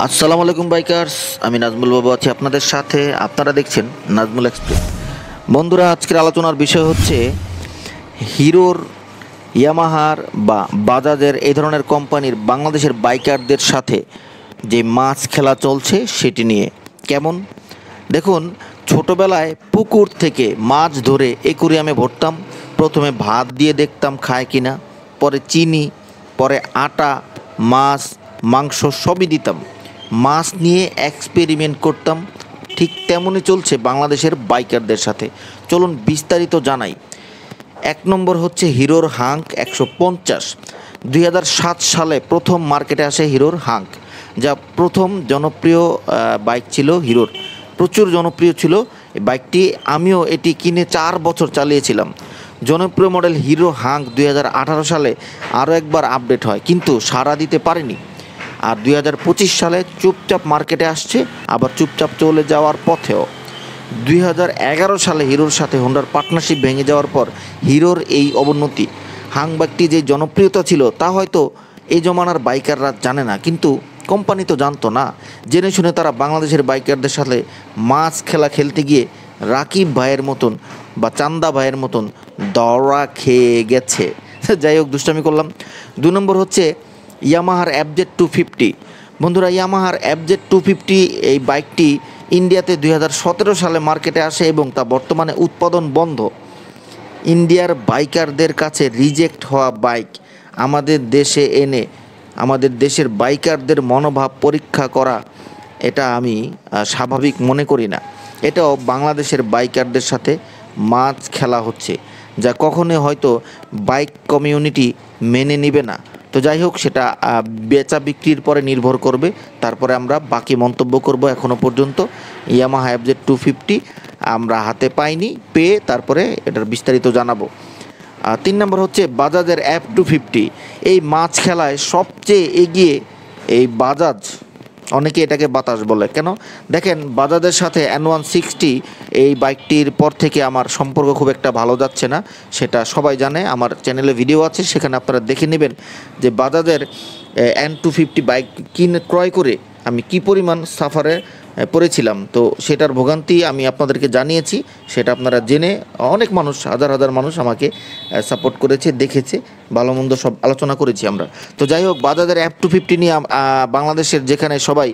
আসসালামু আলাইকুম বাইকার্স, আমি নাজমুল বাবু আছি আপনাদের সাথে। আপনারা দেখছেন নাজমুল এক্সপ্রেস। বন্ধুরা, আজকের আলোচনার বিষয় হচ্ছে হিরোর, ইয়ামাহার বা বাজাজের এই ধরনের কোম্পানির বাংলাদেশের বাইকারদের সাথে যে মাছ খেলা চলছে সেটি নিয়ে। কেমন দেখুন, ছোটোবেলায় পুকুর থেকে মাছ ধরে অ্যাকুরিয়ামে ভরতাম। প্রথমে ভাত দিয়ে দেখতাম খায় কিনা, পরে চিনি, পরে আটা, মাছ, মাংস সবই দিতাম। মাছ নিয়ে এক্সপেরিমেন্ট করতাম। ঠিক তেমনই চলছে বাংলাদেশের বাইকারদের সাথে। চলুন বিস্তারিত জানাই। 1 নম্বর হচ্ছে হিরোর হাঙ্ক 150। 2007 সালে প্রথম মার্কেটে আসে হিরোর হাঙ্ক, যা প্রথম জনপ্রিয় বাইক ছিল হিরোর। প্রচুর জনপ্রিয় ছিল এই বাইকটি। আমিও এটি কিনে 4 বছর চালিয়েছিলাম। জনপ্রিয় মডেল হিরো হাঙ্ক 2018 সালে আরও একবার আপডেট হয়, কিন্তু সাড়া দিতে পারেনি। আর 2025 সালে চুপচাপ মার্কেটে আসছে, আবার চুপচাপ চলে যাওয়ার পথেও। 2011 সালে হিরোর সাথে হোন্ডার পার্টনারশিপ ভেঙে যাওয়ার পর হিরোর এই অবনতি। হাং বাইকটি যে জনপ্রিয়তা ছিল তা হয়তো এই জমানার বাইকাররা জানে না, কিন্তু কোম্পানি তো জানতো না। জেনে শুনে তারা বাংলাদেশের বাইকারদের সাথে মাছ খেলা খেলতে গিয়ে রাকিব ভাইয়ের মতন বা চান্দা ভাইয়ের মতন দড়া খেয়ে গেছে। যাই হোক, দুষ্টামি করলাম। 2 নম্বর হচ্ছে ইয়ামাহার FZ 250। বন্ধুরা, ইয়ামাহার FZ 250 এই বাইকটি ইন্ডিয়াতে 2017 সালে মার্কেটে আসে এবং তা বর্তমানে উৎপাদন বন্ধ। ইন্ডিয়ার বাইকারদের কাছে রিজেক্ট হওয়া বাইক আমাদের দেশে এনে আমাদের দেশের বাইকারদের মনোভাব পরীক্ষা করা, এটা আমি স্বাভাবিক মনে করি না। এটাও বাংলাদেশের বাইকারদের সাথে মাছ খেলা হচ্ছে, যা কখনোই হয়তো বাইক কমিউনিটি মেনে নেবে না। তো যাই হোক, সেটা বেচা বিক্রির পরে নির্ভর করবে, তারপরে আমরা বাকি মন্তব্য করব। এখনও পর্যন্ত ইয়ামাহা FZ 250 আমরা হাতে পাইনি, পেয়ে তারপরে এটার বিস্তারিত জানাবো। 3 নম্বর হচ্ছে বাজাজের F250। এই মাছ খেলায় সবচেয়ে এগিয়ে এই বাজাজ। অনেকে এটাকে বাতাস বলে। কেন দেখেন, বাজাজের সাথে N160 এই বাইকটির পর থেকে আমার সম্পর্ক খুব একটা ভালো যাচ্ছে না, সেটা সবাই জানে। আমার চ্যানেলে ভিডিও আছে, সেখানে আপনারা দেখে নেবেন যে বাজাজের N250 বাইক ক্রয় করে আমি কি পরিমাণ সাফারে পড়েছিলাম। তো সেটার ভোগান্তি আমি আপনাদেরকে জানিয়েছি, সেটা আপনারা জেনে অনেক মানুষ, হাজার হাজার মানুষ আমাকে সাপোর্ট করেছে, দেখেছে, ভালো মন্দ সব আলোচনা করেছি আমরা। তো যাই হোক, বাজাজের F250 নিয়ে বাংলাদেশের যেখানে সবাই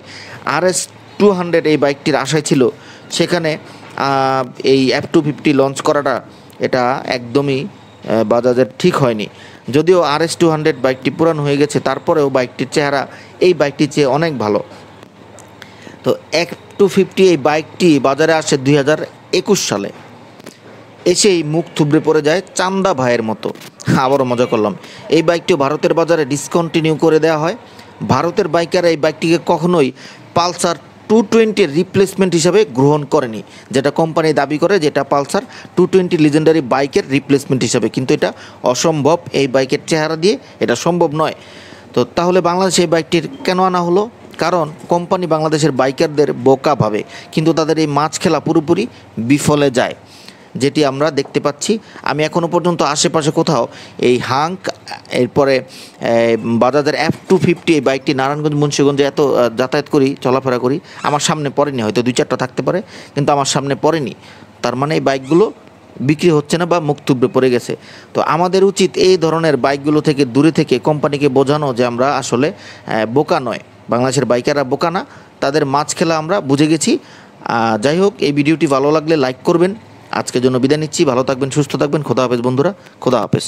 RS200 এই বাইকটির আশায় ছিল, সেখানে এই F250 লঞ্চ করাটা এটা একদমই বাজাজের ঠিক হয়নি। যদিও RS200 বাইকটি পুরানো হয়ে গেছে, তারপরেও বাইকটির চেহারা এই বাইকটির চেয়ে অনেক ভালো। তো F250 এই বাইকটি বাজারে আসে 2021 সালে। এসেই মুখ থুবড়ে পড়ে যায় চান্দা ভাইয়ের মতো। আবারও মজা করলাম। এই বাইকটিও ভারতের বাজারে ডিসকন্টিনিউ করে দেওয়া হয়। ভারতের বাইকাররা এই বাইকটিকে কখনোই পালসার 220 রিপ্লেসমেন্ট হিসাবে গ্রহণ করেনি, যেটা কোম্পানি দাবি করে, যেটা পালসার 220 লিজেন্ডারি বাইকের রিপ্লেসমেন্ট হিসাবে। কিন্তু এটা অসম্ভব, এই বাইকের চেহারা দিয়ে এটা সম্ভব নয়। তো তাহলে বাংলাদেশে এই বাইকটির কেন আনা হলো? কারণ কোম্পানি বাংলাদেশের বাইকারদের বোকা ভাবে, কিন্তু তাদের এই মাছ খেলা পুরোপুরি বিফলে যায়, যেটি আমরা দেখতে পাচ্ছি। আমি এখনও পর্যন্ত আশেপাশে কোথাও এই হাঙ্ক, এরপরে বাজাজের F250 এই বাইকটি নারায়ণগঞ্জ, মুন্সিগঞ্জে এত যাতায়াত করি, চলাফেরা করি, আমার সামনে পড়েনি। হয়তো 2-4টা থাকতে পারে, কিন্তু আমার সামনে পড়েনি। তার মানে এই বাইকগুলো বিক্রি হচ্ছে না বা মুখ থুবড়ে পড়ে গেছে। তো আমাদের উচিত এই ধরনের বাইকগুলো থেকে দূরে থেকে কোম্পানিকে বোঝানো যে আমরা আসলে বোকা নয়, বাংলাদেশের বাইকাররা বোকা না, তাদের মাছ খেলা আমরা বুঝে গেছি। যাই হোক, এই ভিডিওটি ভালো লাগলে লাইক করবেন। আজকের জন্য বিদায় নিচ্ছি। ভালো থাকবেন, সুস্থ থাকবেন। খোদা হাফেজ বন্ধুরা, খোদা হাফেজ।